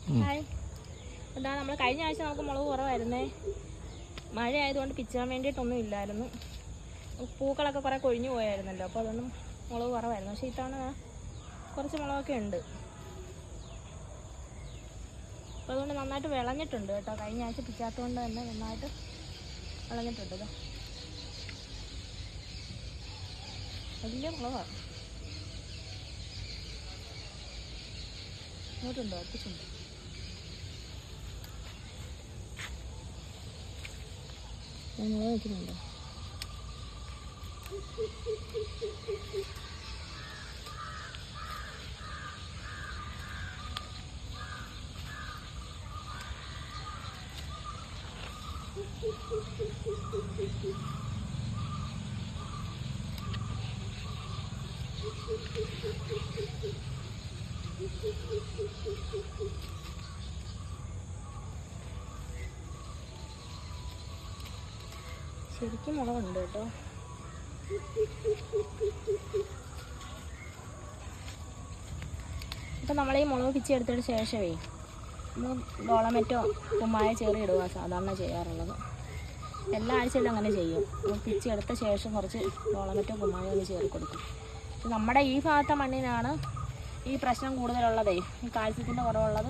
എന്താ നമ്മൾ കഴിഞ്ഞ ആഴ്ച നമുക്ക് മുളക് കുറവായിരുന്നേ. മഴ ആയതുകൊണ്ട് പിച്ചാൻ വേണ്ടിയിട്ടൊന്നും ഇല്ലായിരുന്നു. പൂക്കളൊക്കെ കുറേ കൊഴിഞ്ഞു പോയായിരുന്നല്ലോ, അപ്പോൾ അതൊന്നും മുളക് കുറവായിരുന്നു. പക്ഷേ ഇത്തവണ കുറച്ച് മുളകൊക്കെ ഉണ്ട്. അപ്പോൾ അതുകൊണ്ട് നന്നായിട്ട് വിളഞ്ഞിട്ടുണ്ട് കേട്ടോ. കഴിഞ്ഞ ആഴ്ച പിച്ചാത്തതുകൊണ്ട് തന്നെ നന്നായിട്ട് വിളഞ്ഞിട്ടുണ്ട്. ഇതാ വലിയ മുളകാണ്. ഇങ്ങോട്ടുണ്ടോ? അടുപ്പിച്ചുണ്ട്. മുളക് വയ്ക്കുന്നുണ്ടോ? ശരിക്കും മുളകുണ്ട് കേട്ടോ. ഇപ്പം നമ്മൾ ഈ മുളക് പിച്ചി എടുത്തതിന് ശേഷമേ നമ്മൾ ഡോളമെറ്റോ കുമ്മായ ചേറി ഇടുക സാധാരണ ചെയ്യാറുള്ളത്. എല്ലാ ആഴ്ചയിലും അങ്ങനെ ചെയ്യും. പിച്ചി എടുത്ത ശേഷം കുറച്ച് ഡോളമെറ്റോ കുമ്മായോ ഒന്ന് ചേറി കൊടുക്കും. നമ്മുടെ ഈ ഭാഗത്തെ മണ്ണിനാണ് ഈ പ്രശ്നം കൂടുതലുള്ളതേ, ഈ കാൽസ്യത്തിൻ്റെ കുറവുള്ളത്.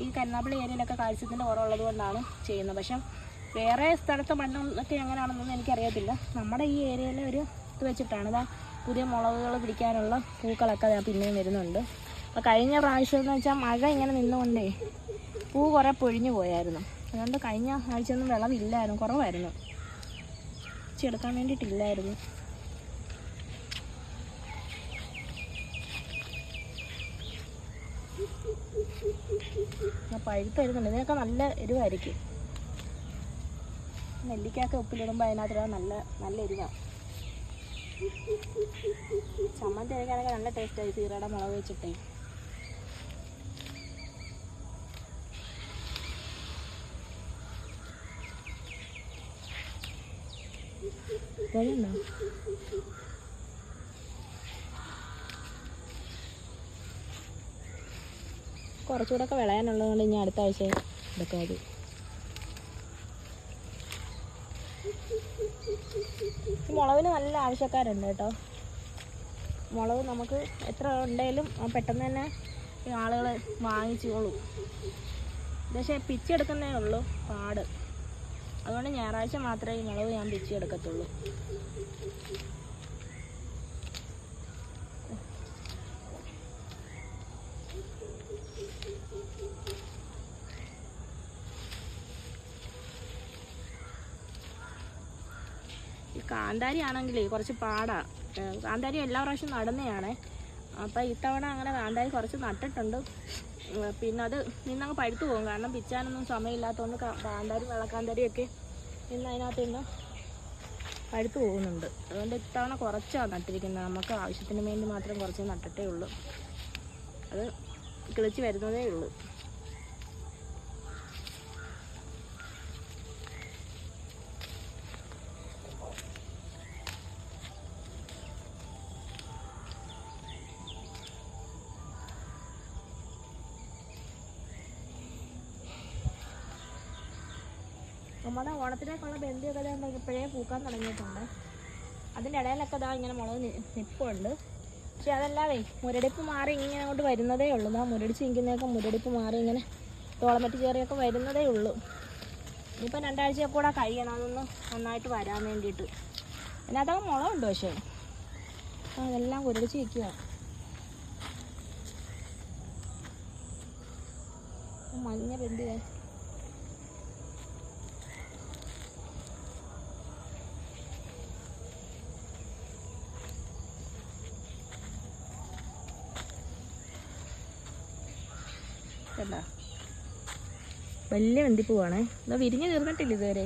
ഈ കരുനാപ്പള്ളി ഏരിയയിലൊക്കെ കാൽസ്യത്തിൻ്റെ കുറവുള്ളത് കൊണ്ടാണ് ചെയ്യുന്നത്. പക്ഷെ വേറെ സ്ഥലത്തെ മണ്ണൊക്കെ എങ്ങനെയാണെന്നൊന്നും എനിക്കറിയത്തില്ല. നമ്മുടെ ഈ ഏരിയയിൽ ഒരു ഇത് വെച്ചിട്ടാണ് ഇതാ പുതിയ മുളകുകൾ പിടിക്കാനുള്ള പൂക്കളൊക്കെ പിന്നെയും വരുന്നുണ്ട്. അപ്പോൾ കഴിഞ്ഞ പ്രാവശ്യം എന്ന് വെച്ചാൽ മഴ ഇങ്ങനെ നിന്നുകൊണ്ടേ പൂ കുറേ പൊഴിഞ്ഞു പോയായിരുന്നു. അതുകൊണ്ട് കഴിഞ്ഞ ആഴ്ചയൊന്നും വിളവില്ലായിരുന്നു, കുറവായിരുന്നു. എടുക്കാൻ വേണ്ടിയിട്ടില്ലായിരുന്നു. പഴുത്ത് വരുന്നുണ്ട്. ഇതിനൊക്കെ നല്ല എരിവായിരിക്കും. നെല്ലിക്കയൊക്കെ ഉപ്പിലിടുമ്പോൾ അതിനകത്ത് നല്ല എരിവാണ്. ചമ്മന്തി കഴിക്കാനൊക്കെ നല്ല ടേസ്റ്റായി സീറയുടെ മുളക് വെച്ചിട്ടേ. വരുന്നുണ്ടോ? കുറച്ചുകൂടെ ഒക്കെ വിളയാനുള്ളതുകൊണ്ട് ഇനി അടുത്ത ആഴ്ച എടുക്കാം. അത് മുളകിന് നല്ല ആവശ്യക്കാരുണ്ട് കേട്ടോ. മുളക് നമുക്ക് എത്ര ഉണ്ടെങ്കിലും പെട്ടെന്ന് തന്നെ ആളുകൾ വാങ്ങിച്ചോളും. പക്ഷേ പിച്ചെടുക്കുന്നേ ഉള്ളൂ പാട്. അതുകൊണ്ട് ഞായറാഴ്ച മാത്രമേ ഈ മുളക് ഞാൻ പിച്ചെടുക്കത്തുള്ളൂ. ഈ കാന്താരി ആണെങ്കിലേ കുറച്ച് പാടാണ്. കാന്താരി എല്ലാ പ്രാവശ്യം നടുന്നതാണ്. അപ്പോൾ ഇത്തവണ അങ്ങനെ കാന്താരി കുറച്ച് നട്ടിട്ടുണ്ട്. പിന്നെ അത് നിന്നങ്ങ് പഴുത്തു പോകും. കാരണം പിച്ചാനൊന്നും സമയമില്ലാത്തതുകൊണ്ട് കാന്താരി വെള്ളക്കാന്താരിയൊക്കെ ഇന്ന് അതിനകത്ത് നിന്ന് പഴുത്തു പോകുന്നുണ്ട്. അതുകൊണ്ട് ഇത്തവണ കുറച്ചാണ് നട്ടിരിക്കുന്നത്. നമുക്ക് ആവശ്യത്തിന് വേണ്ടി മാത്രം കുറച്ച് നട്ടിട്ടേ ഉള്ളൂ. അത് കിളിച്ച് വരുന്നതേ ഉള്ളൂ. നമ്മുടെ ഓണത്തിലേക്കുള്ള ബന്ധിയൊക്കെ ഇപ്പോഴേ പൂക്കാൻ തുടങ്ങിയിട്ടുണ്ട്. അതിൻ്റെ ഇടയിലൊക്കെ ഇതാ ഇങ്ങനെ മുളക് നിൽപ്പുണ്ട്. പക്ഷെ അതല്ലാതെ മുരടിപ്പ് മാറി ഇങ്ങനെ അങ്ങോട്ട് വരുന്നതേ ഉള്ളൂ. ഇതാ മുരടിച്ച് നിൽക്കുന്നതൊക്കെ മുരടിപ്പ് മാറി ഇങ്ങനെ തോളമറ്റ് ചേറിയൊക്കെ വരുന്നതേ ഉള്ളൂ. ഇനിയിപ്പോൾ 2 ആഴ്ച കൂടെ കഴിയണം അതൊന്ന് നന്നായിട്ട് വരാൻ വേണ്ടിയിട്ട്. അതിനകത്തൊക്കെ മുളകുണ്ട്. പക്ഷേ അതെല്ലാം മുരടിച്ച് നിൽക്കുക. മഞ്ഞ ബന്ധിയാ. വലിയ വെന്തിപ്പൂവാണേ. എന്നാൽ വിരിഞ്ഞ് തീർന്നിട്ടില്ല ഇതുവരെ.